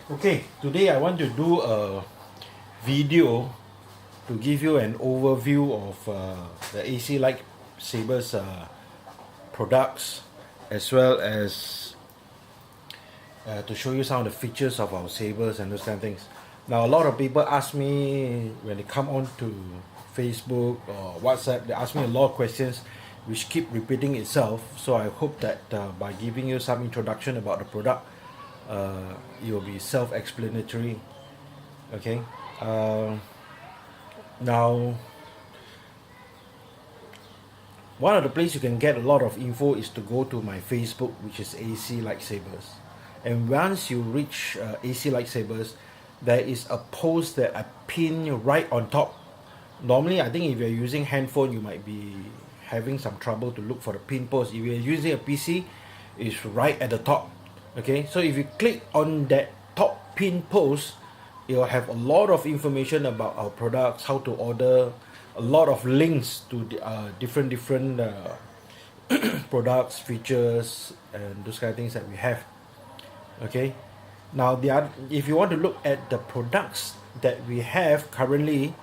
Okay, today I want to do a video to give you an overview of the ACLightsabers products, as well as to show you some of the features of our sabers and those kind of things. Now, a lot of people ask me when they come on to Facebook or WhatsApp, they ask me a lot of questions which keep repeating itself. So I hope that by giving you some introduction about the product, it will be self-explanatory. Okay. Now, one of the places you can get a lot of info is to go to my Facebook, which is ACLightsabers. And once you reach ACLightsabers, there is a post that I pin right on top. Normally, I think if you're using handphone, you might be having some trouble to look for the pin post. If you're using a PC, it's right at the top. Okay, so if you click on that top pin post, it will have a lot of information about our products, how to order, a lot of links to the, different products, features, and those kind of things that we have. Okay, now if you want to look at the products that we have currently,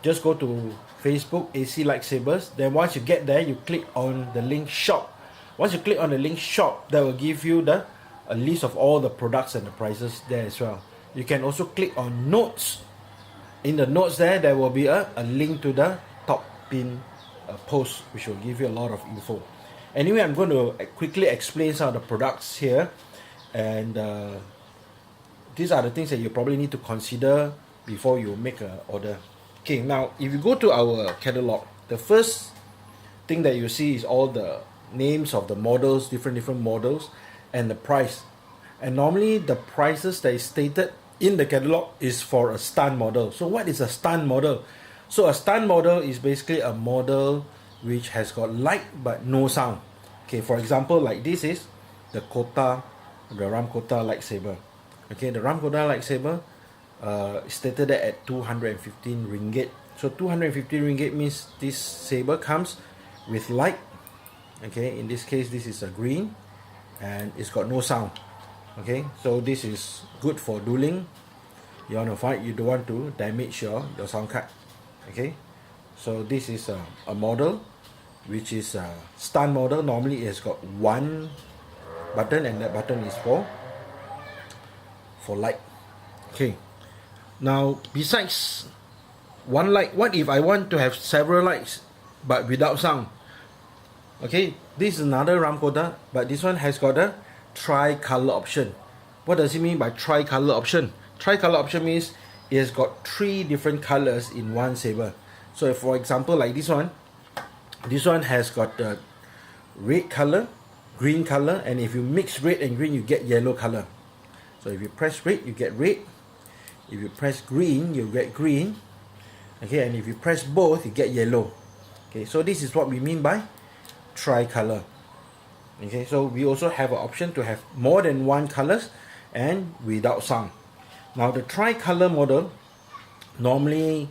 just go to Facebook ACLightsabers. Then once you get there, you click on the link shop. Once you click on the link shop, that will give you a list of all the products and the prices there as well. You can also click on notes. In the notes there will be a link to the top pin post, which will give you a lot of info. Anyway, I'm going to quickly explain some of the products here, and these are the things that you probably need to consider before you make an order. Okay, now if you go to our catalog, the first thing that you see is all the names of the models, different models, and the price. And normally the prices that is stated in the catalog is for a stunt model. So what is a stunt model? So a stunt model is basically a model which has got light but no sound. Okay, for example, like this is the Ramkota lightsaber. Okay, the Ramkota lightsaber stated that at 215 ringgit. So 250 ringgit means this saber comes with light. Okay, in this case this is a green, and it's got no sound. Okay, so this is good for dueling. You want to fight, you don't want to damage your sound card. Okay, so this is a model which is a stun model. Normally it has got one button, and that button is for light. Okay, now besides one light, what if I want to have several lights but without sound? Okay, this is another Ramkota, but this one has got a tri-color option. What does it mean by tri-color option? Tri-color option means it has got 3 different colors in one saber. So if, for example, like this one has got the red color, green color, and if you mix red and green, you get yellow color. So if you press red, you get red. If you press green, you get green. Okay, and if you press both, you get yellow. Okay, so this is what we mean by tri-color. Okay, so we also have an option to have more than one colors and without sound. Now the tri-color model, normally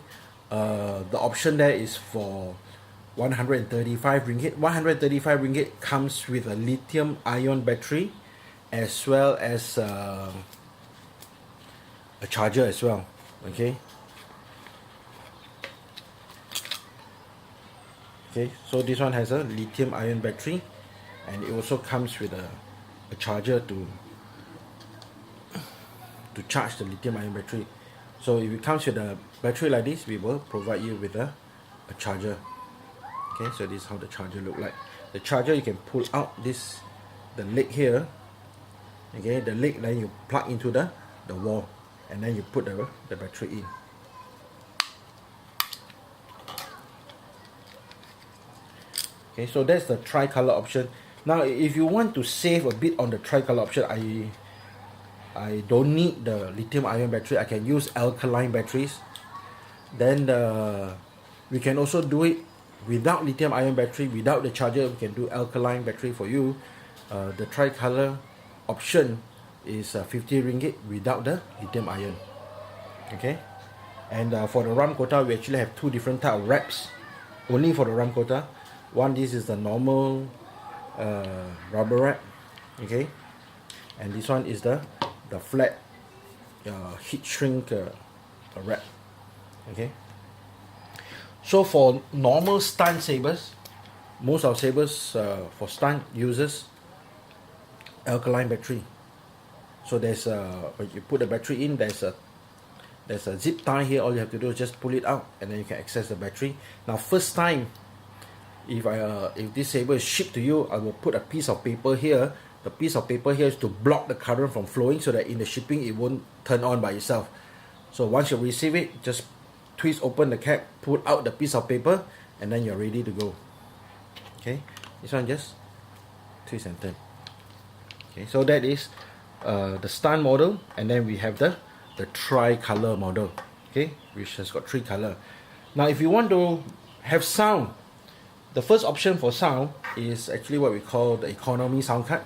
the option there is for 135 ringgit. 135 ringgit comes with a lithium ion battery, as well as a charger as well. Okay, so this one has a lithium ion battery, and it also comes with a charger to charge the lithium ion battery. So if it comes with a battery like this, we will provide you with a charger. Okay, so this is how the charger look like. The charger, you can pull out the leg here. Okay, the leg, then you plug into the wall, and then you put the battery in. Okay, so that's the tri-color option. Now if you want to save a bit on the tri-color option, I don't need the lithium ion battery. I can use alkaline batteries. Then we can also do it without lithium ion battery, without the charger. We can do alkaline battery for you. The tri-color option is 50 ringgit without the lithium ion. Okay, and for the Ramkota, we actually have 2 different type of wraps only for the Ramkota. One, this is the normal rubber wrap. Okay, and this one is the flat heat shrink wrap. Okay. So for normal stunt sabers, most of sabers for stunt uses alkaline battery. So there's when you put the battery in, there's a zip tie here. All you have to do is just pull it out, and then you can access the battery. Now, first time, if this saber is shipped to you, I will put a piece of paper here. The piece of paper here is to block the current from flowing, so that in the shipping it won't turn on by itself. So once you receive it, just twist open the cap, pull out the piece of paper, and then you're ready to go. Okay, this one just twist and turn. Okay, so that is the Stunt model, and then we have the tri-color model, okay, which has got 3 color. Now if you want to have sound, the first option for sound is actually what we call the economy sound card.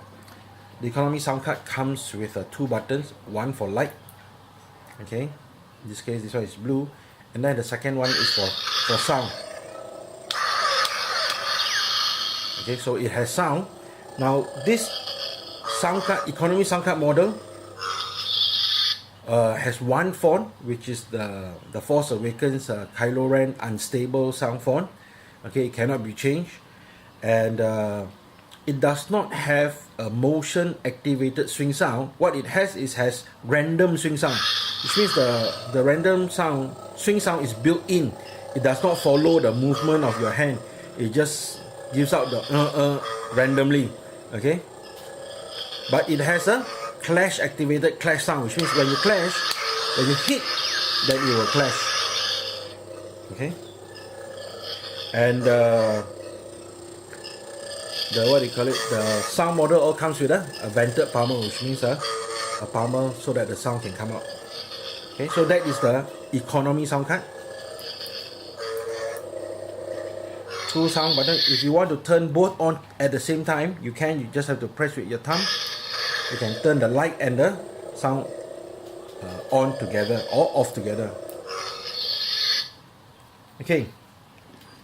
The economy sound card comes with 2 buttons, one for light, okay, in this case this one is blue, and then the second one is for sound. Okay, so it has sound. Now this sound card, economy sound card model, has one font, which is the Force Awakens Kylo Ren unstable sound font. Okay, it cannot be changed, and it does not have a motion activated swing sound. What it has random swing sound, which means the random sound swing sound is built in. It does not follow the movement of your hand. It just gives out the randomly. Okay, but it has a clash activated clash sound, which means when you clash, when you hit, then it will clash. Okay, and the what do you call it, the sound model all comes with a vented palmer, which means a palmer so that the sound can come out. Okay, so that is the economy sound card. 2 sound button. If you want to turn both on at the same time, you can. You just have to press with your thumb. You can turn the light and the sound on together or off together. Okay,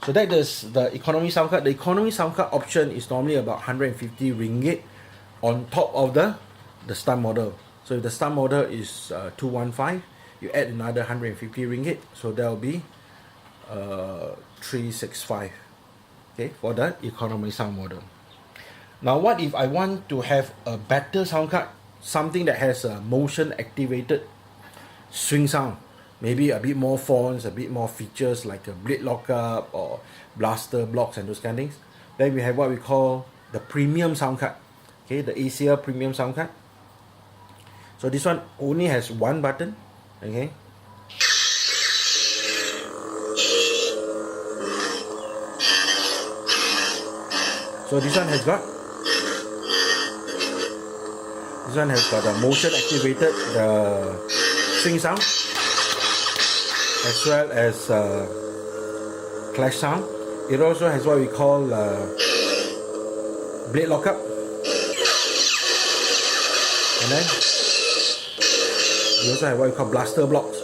so that is the economy sound card. The economy sound card option is normally about 150 ringgit on top of the Stunt model. So if the Stunt model is 215, you add another 150 ringgit, so that will be 365. Okay, for the economy sound model. Now what if I want to have a better sound card, something that has a motion activated swing sound, maybe a bit more fonts, a bit more features like a blade lockup or blaster blocks and those kind of things? Then we have what we call the premium sound card. Okay, the ACL premium sound card. So this one only has 1 button. Okay, so this one has got a motion activated swing sound, as well as clash sound. It also has what we call blade lockup, and then we also have what we call blaster blocks.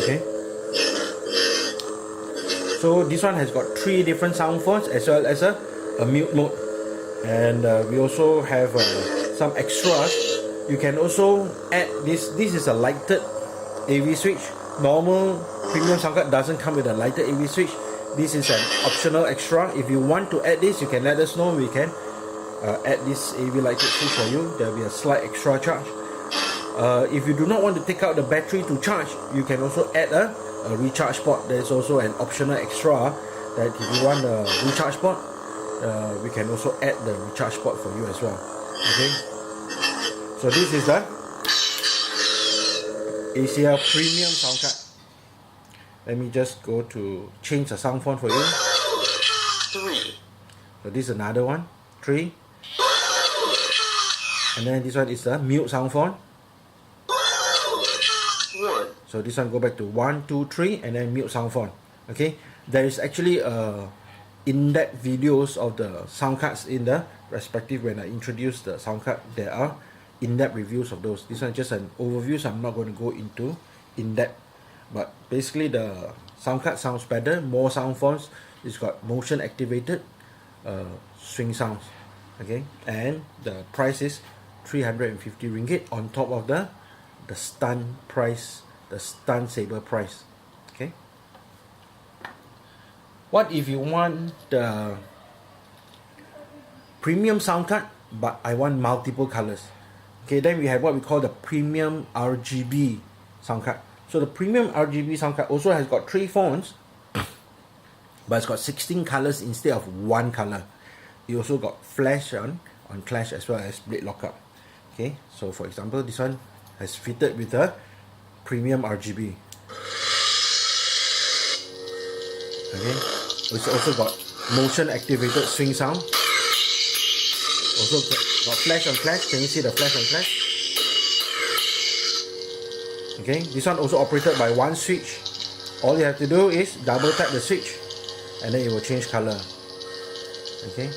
Okay, so this one has got 3 different sound fonts as well as a mute mode, and we also have some extras. You can also add this. This is a lighted AV switch. Normal premium sound card doesn't come with a lighted AV switch. This is an optional extra. If you want to add this, you can let us know. We can add this AV lighted switch for you. There will be a slight extra charge. If you do not want to take out the battery to charge, you can also add a recharge port. There is also an optional extra that if you want a recharge port, we can also add the recharge port for you as well. Okay, so this is the ACL premium sound card. Let me just go to change the sound font for you. 3. So this is another one, 3. And then this one is the mute sound font. 1. So this one go back to 1, 2, 3, and then mute sound font. Okay, there is actually in-depth videos of the sound cards in the respective. When I introduce the sound card, there are in-depth reviews of those. This one is just an overview, so I'm not going to go into in-depth. But basically the sound card sounds better, more sound fonts. It's got motion activated swing sounds. Okay, and the price is 350 ringgit on top of the Stunt price, the Stunt Saber price. Okay, what if you want the premium sound card but I want multiple colors? Okay, then we have what we call the premium RGB sound card. So the premium RGB sound card also has got 3 fonts, but it's got 16 colors instead of 1 color. You also got flash on clash as well as blade lockup. Okay, so for example, this one has fitted with a premium RGB. Okay, it's also got motion activated swing sound. Also got flash on clash. Can you see the flash on clash? Okay, this one also operated by 1 switch. All you have to do is double tap the switch and then it will change color. Okay,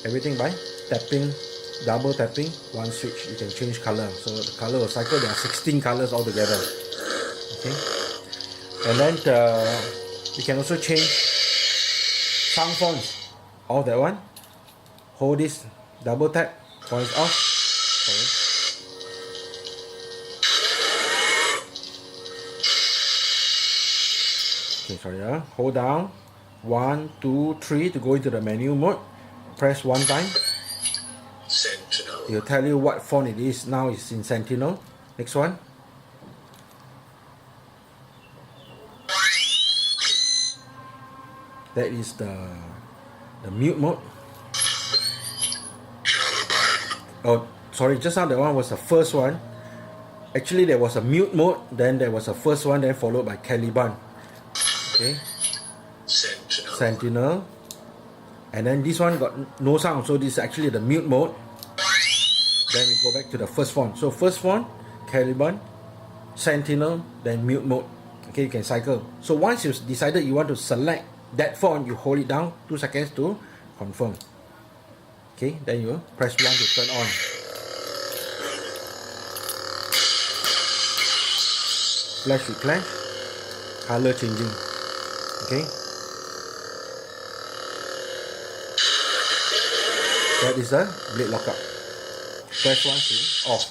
everything by tapping, double tapping 1 switch, you can change color. So the color will cycle. There are 16 colors altogether. Okay, and then you can also change sound fonts. All that one. Hold this, double tap, points off. Sorry. Okay, sorry. Hold down 1, 2, 3 to go into the menu mode. Press 1 time. Sentinel. It will tell you what font it is. Now it's in Sentinel. Next one. That is the mute mode. Oh, sorry, just now that one was the first one. Actually, there was a mute mode, then there was a first one, then followed by Caliban. Okay. Sentinel. And then this one got no sound, so this is actually the mute mode. Then we go back to the first font. So first font, Caliban, Sentinel, then mute mode. Okay, you can cycle. So once you decided you want to select that font, you hold it down 2 seconds to confirm. Okay, then you press 1 to turn on. Flash with clash, color changing. Okay, that is a blade lockup. Press 1 to off.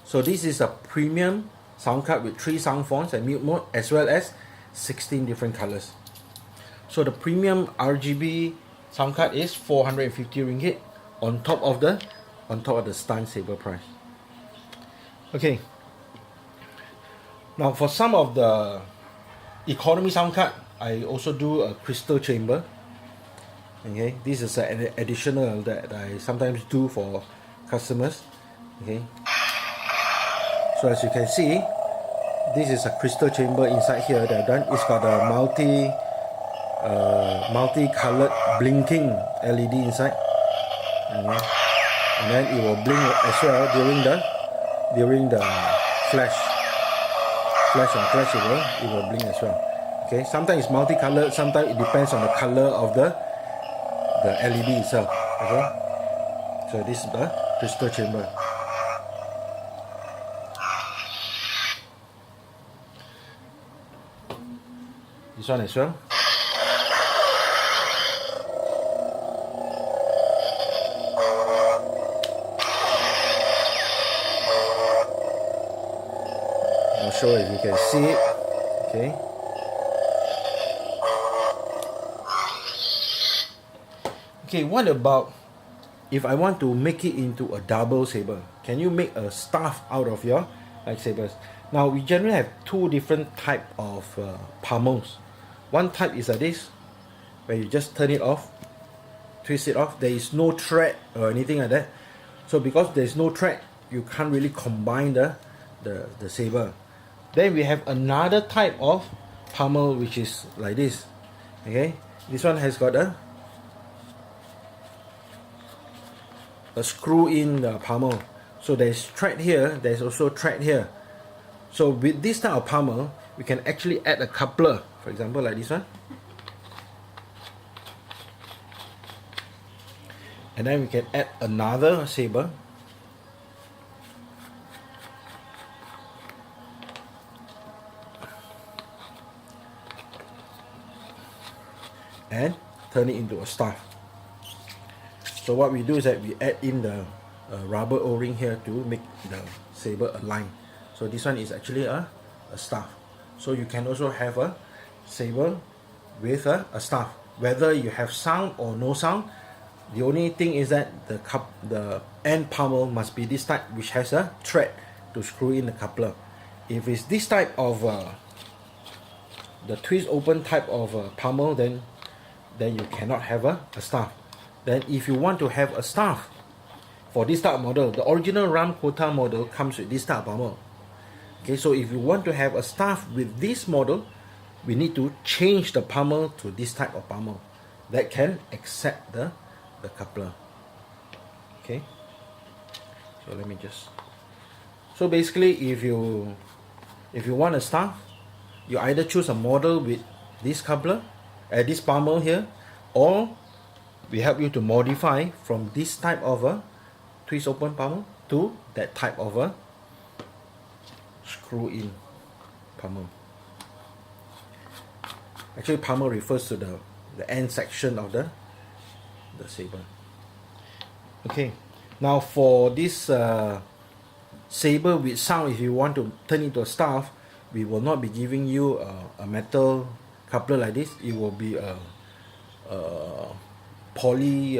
So this is a premium sound card with 3 sound fonts and mute mode, as well as 16 different colors. So the premium RGB sound card is 450 ringgit on top of the Stunt Saber price. Okay. Now for some of the economy sound card, I also do a crystal chamber. Okay, this is an additional that I sometimes do for customers. Okay. So as you can see, this is a crystal chamber inside here that I've done. It's got a multi-colored blinking LED inside. Okay. And then it will blink as well during the flash on flash. It will blink as well. Okay, sometimes it's multicolored, sometimes it depends on the color of the LED itself. Okay, so this is the crystal chamber. This one as well. Not sure if you can see it. Okay. Okay, what about if I want to make it into a double saber? Can you make a staff out of your lightsabers? Now we generally have 2 different type of pommels. One type is like this, where you just turn it off, twist it off. There is no thread or anything like that. So because there is no thread, you can't really combine the saber. Then we have another type of pommel which is like this. Okay, this one has got a screw in the pommel. So there's thread here, there's also thread here. So with this type of pommel, we can actually add a coupler, for example like this one. And then we can add another saber. And turn it into a staff. So what we do is that we add in the rubber o-ring here to make the saber align. So this one is actually a staff. So you can also have a saber with a staff, whether you have sound or no sound. The only thing is that the end pommel must be this type, which has a thread to screw in the coupler. If it's this type of the twist open type of pommel, then you cannot have a staff. Then if you want to have a staff for this type of model, the original Ram Quota model comes with this type of pommel. Okay, so if you want to have a staff with this model, we need to change the pommel to this type of pommel that can accept the coupler. Okay, so let me just, so basically if you want a staff, you either choose a model with this coupler at this pommel here, or we help you to modify from this type of a twist open pommel to that type of a screw in pommel. Actually, pommel refers to the end section of the saber. Okay, now for this saber with sound, if you want to turn into a staff, we will not be giving you a metal coupler like this. It will be a poly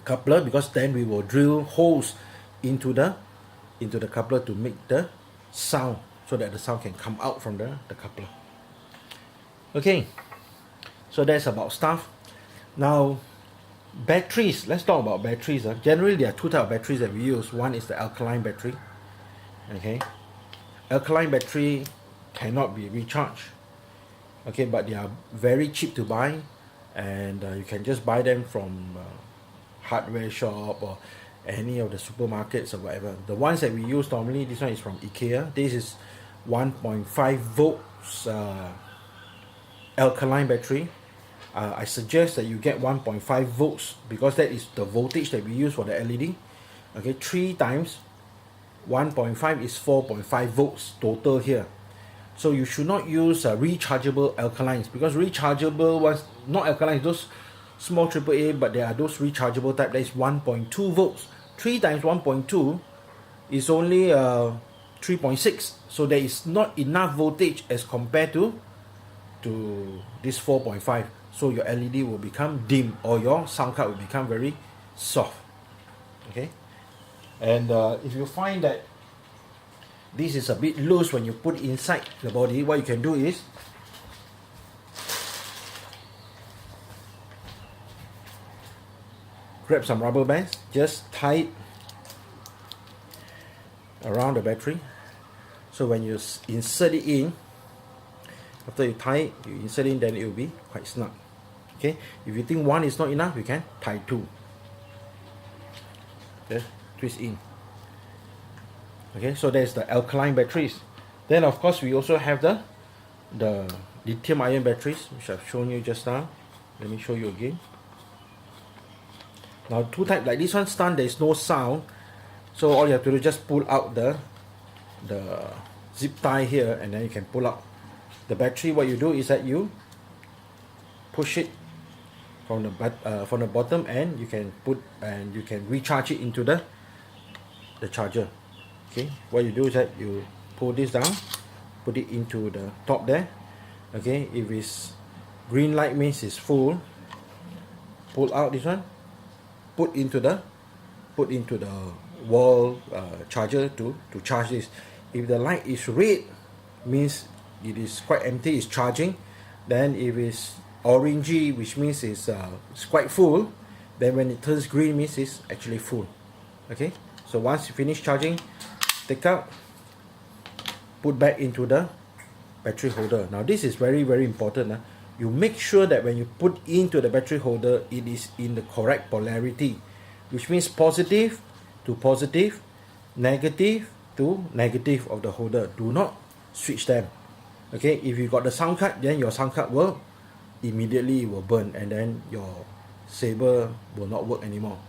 coupler, because then we will drill holes into the coupler to make the sound, so that the sound can come out from the coupler. Okay, so that's about staff. Now batteries, let's talk about batteries. Generally there are two types of batteries that we use. One is the alkaline battery. Okay, alkaline battery cannot be recharged, okay, but they are very cheap to buy, and you can just buy them from hardware shop or any of the supermarkets or whatever. The ones that we use normally, this one is from IKEA. This is 1.5 volts alkaline battery. I suggest that you get 1.5 volts, because that is the voltage that we use for the LED. Okay, 3 times 1.5 is 4.5 volts total here. So you should not use rechargeable alkalines, because rechargeable ones, not alkalines, those small AAA, but there are those rechargeable type that is 1.2 volts. 3 times 1.2 is only 3.6, so there is not enough voltage as compared to this 4.5. So your LED will become dim, or your sound card will become very soft. Okay, and if you find that this is a bit loose when you put inside the body, what you can do is grab some rubber bands, just tie it around the battery. So when you insert it in, after you tie it, you insert in, then it will be quite snug. Okay, if you think one is not enough, you can tie 2. Okay, twist in. Okay, so there's the alkaline batteries. Then of course we also have the lithium ion batteries, which I've shown you just now. Let me show you again. Now 2 types, like this one, Stunt, there is no sound, so all you have to do is just pull out the zip tie here, and then you can pull out the battery. What you do is that you push it from the bottom, and you can recharge it into the charger. Okay, what you do is that you pull this down, put it into the top there. Okay, if it's green light means it's full, pull out this one, put into the wall charger to charge this. If the light is red, means it is quite empty, it's charging. Then if it's orangey, which means it's quite full, then when it turns green, means it's actually full. Okay, so once you finish charging, take out, put back into the battery holder. Now this is very, very important. You make sure that when you put into the battery holder, it is in the correct polarity, which means positive to positive, negative to negative of the holder. Do not switch them. Okay, if you got the sound card, then your sound card will immediately burn, and then your saber will not work anymore.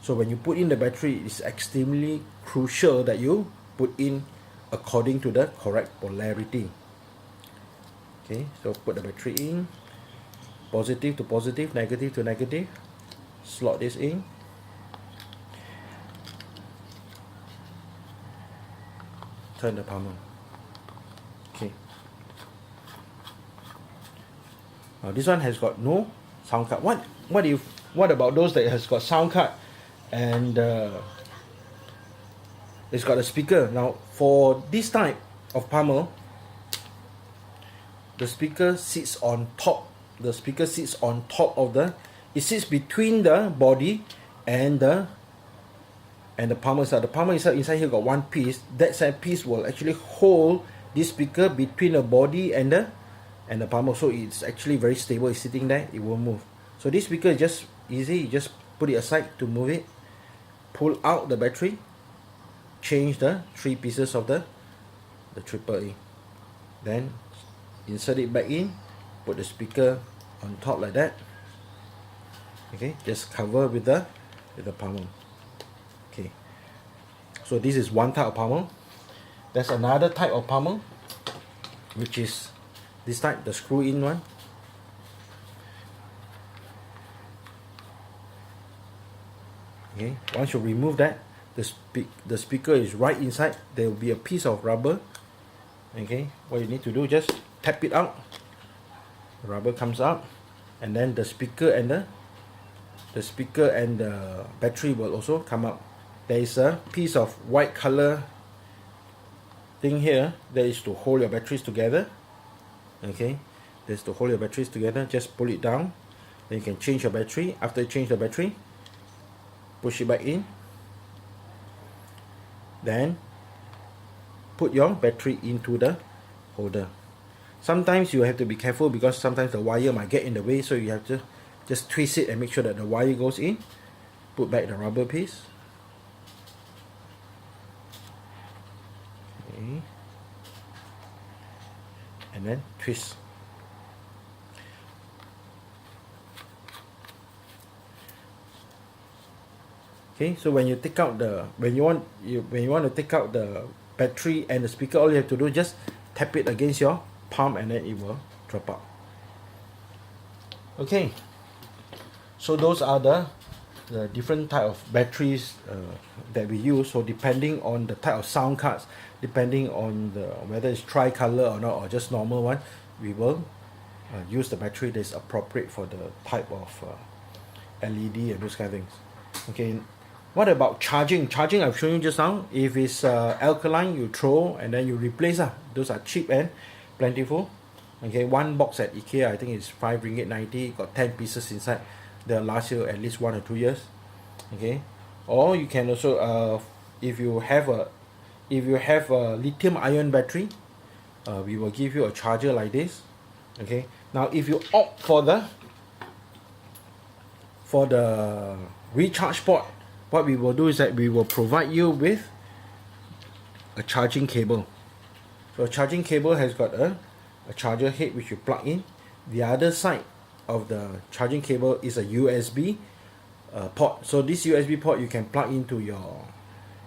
So when you put in the battery, it's extremely crucial that you put in according to the correct polarity. Okay, so put the battery in, positive to positive, negative to negative. Slot this in. Turn the palm on. Okay. Now this one has got no sound card. What about those that has got sound card and it's got a speaker? Now for this type of pommel, the speaker sits on top. The speaker sits on top of the. It sits between the body and the pommel side. The pommel inside here got one piece. That side piece will actually hold this speaker between the body and the pommel. So it's actually very stable. It's sitting there. It won't move. So this speaker is just easy. You just put it aside to move it. Pull out the battery. Change the 3 pieces of the triple A. Then insert it back in. Put the speaker on top like that. Okay, just cover with the pommel. Okay, so this is one type of pommel. There's another type of pommel, which is this type, the screw-in one. Okay, once you remove that, the speaker is right inside. There will be a piece of rubber. Okay, what you need to do, just tap it out. The rubber comes out, and then the speaker and the battery will also come out. There is a piece of white color thing here that is to hold your batteries together. Okay, that's to hold your batteries together. Just pull it down, then you can change your battery. After you change the battery, push it back in, then put your battery into the holder. Sometimes you have to be careful because sometimes the wire might get in the way, so you have to just twist it and make sure that the wire goes in. Put back the rubber piece. Okay. And then twist. Okay, so when you take out when you want to take out the battery and the speaker, all you have to do is just tap it against your palm and then it will drop out. Okay, so those are the different type of batteries that we use. So depending on the type of sound cards, depending on whether it's tricolor or not, or just normal one, we will use the battery that is appropriate for the type of LED and those kind of things. Okay, what about charging? Charging I've shown you just now. If it's alkaline, you throw and then you replace. Those are cheap and plentiful. Okay, one box at IKEA, I think it's ringgit 5.90. Got 10 pieces inside. They'll last you at least 1 or 2 years. Okay, or you can also if you have a lithium ion battery, we will give you a charger like this. Okay, now if you opt for the recharge port, what we will do is that we will provide you with a charging cable. So a charging cable has got a charger head which you plug in. The other side of the charging cable is a USB port. So this USB port you can plug into your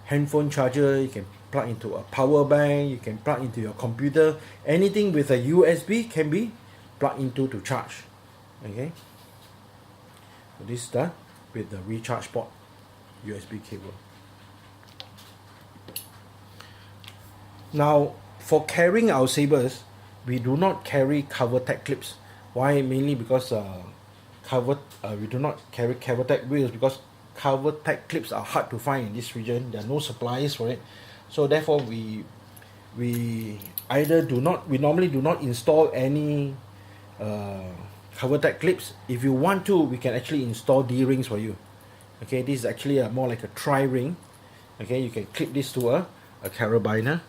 handphone charger, you can plug into a power bank, you can plug into your computer. Anything with a USB can be plugged into to charge. Okay, so this is done with the recharge port USB cable. Now for carrying our sabers, we do not carry cover tech clips. Why? Mainly because we do not carry cover tech wheels, because cover tech clips are hard to find in this region. There are no suppliers for it, so therefore we normally do not install any cover tech clips. If you want to, we can actually install D-rings for you. Okay, this is actually more like a tri-ring. Okay, you can clip this to a carabiner.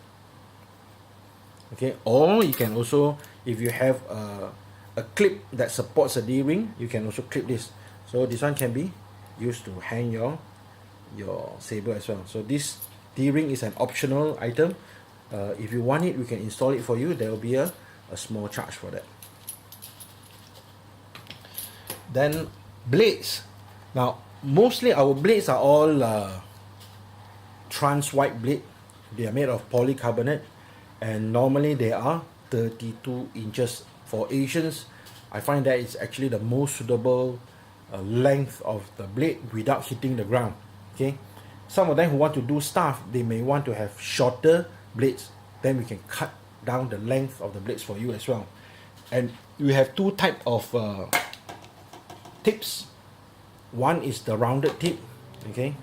Okay, or you can also, if you have a clip that supports a D-ring, you can also clip this. So this one can be used to hang your saber as well. So this D-ring is an optional item. If you want it, we can install it for you. There will be a small charge for that. Then blades. Now mostly our blades are all trans white blade. They are made of polycarbonate, and normally they are 32 inches. For Asians, I find that it's actually the most suitable length of the blade without hitting the ground. Okay, some of them who want to do stuff, they may want to have shorter blades. Then we can cut down the length of the blades for you as well. And we have two type of tips. One is the rounded tip. Okay,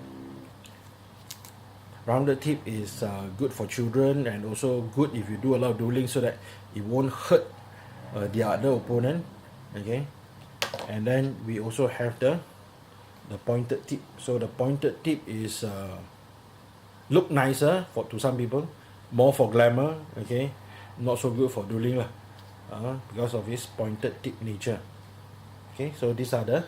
rounded tip is good for children and also good if you do a lot of dueling, so that it won't hurt the other opponent. Okay, and then we also have the pointed tip. So the pointed tip is look nicer to some people, more for glamour. Okay, not so good for dueling lah, because of its pointed tip nature. Okay, so these are the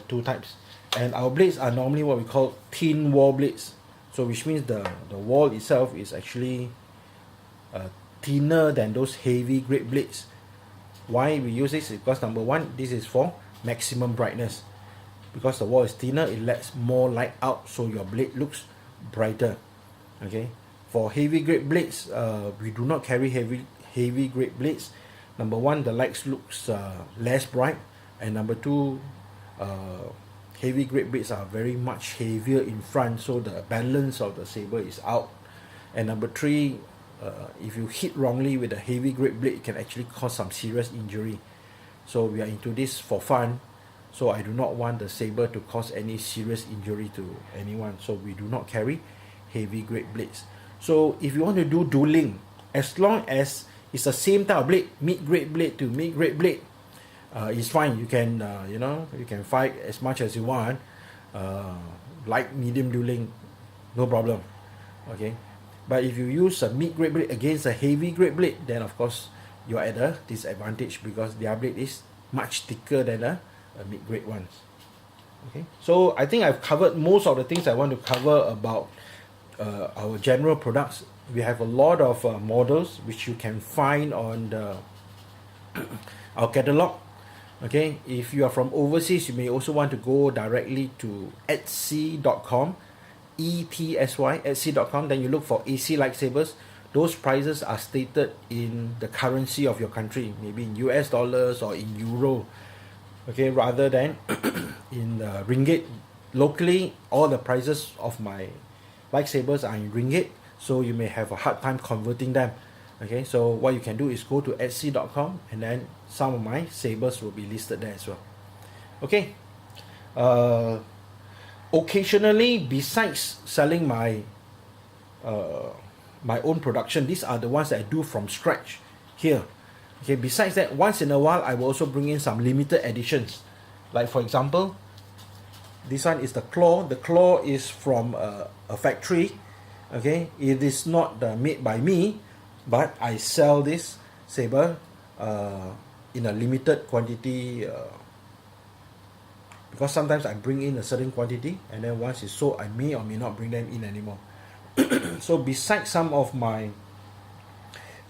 two types, and our blades are normally what we call thin wall blades. So which means the wall itself is actually thinner than those heavy grade blades. Why we use this is because number one, this is for maximum brightness. Because the wall is thinner, it lets more light out, so your blade looks brighter. Okay, for heavy grade blades, we do not carry heavy grade blades. Number one, the lights looks less bright, and number two, heavy grade blades are very much heavier in front, so the balance of the saber is out. And number three, if you hit wrongly with a heavy grade blade, it can actually cause some serious injury. So we are into this for fun, so I do not want the saber to cause any serious injury to anyone, so we do not carry heavy grade blades. So if you want to do dueling, as long as it's the same type of blade, mid grade blade to mid grade blade, it's fine. You can you can fight as much as you want, light medium dueling, no problem. Okay, but if you use a mid grade blade against a heavy grade blade, then of course you are at a disadvantage, because their blade is much thicker than a mid grade ones. Okay, so I think I've covered most of the things I want to cover about our general products. We have a lot of models which you can find on our catalog. Okay, if you are from overseas, you may also want to go directly to Etsy.com, Etsy.com. Then you look for ACLightsabers. Those prices are stated in the currency of your country, maybe in US dollars or in euro. Okay, rather than in ringgit. Locally, all the prices of my lightsabers are in ringgit, so you may have a hard time converting them. Okay, so what you can do is go to Etsy.com, and then some of my sabers will be listed there as well. Okay, occasionally, besides selling my my own production, these are the ones that I do from scratch here. Okay, besides that, once in a while I will also bring in some limited editions. Like for example, this one is the claw. The claw is from a factory. Okay, it is not made by me, but I sell this saber in a limited quantity, because sometimes I bring in a certain quantity, and then once it's sold, I may or may not bring them in anymore. So besides some of my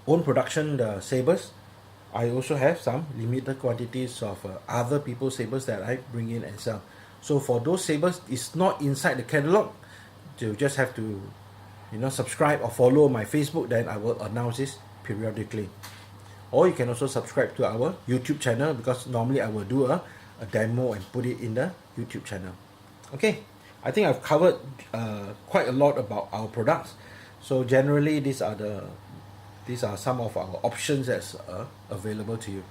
own production sabers, I also have some limited quantities of other people's sabers that I bring in and sell. So for those sabers, it's not inside the catalog. You just have to subscribe or follow my Facebook, then I will announce this periodically. Or you can also subscribe to our YouTube channel, because normally I will do a demo and put it in the YouTube channel. Okay, I think I've covered quite a lot about our products. So generally, these are some of our options that's available to you.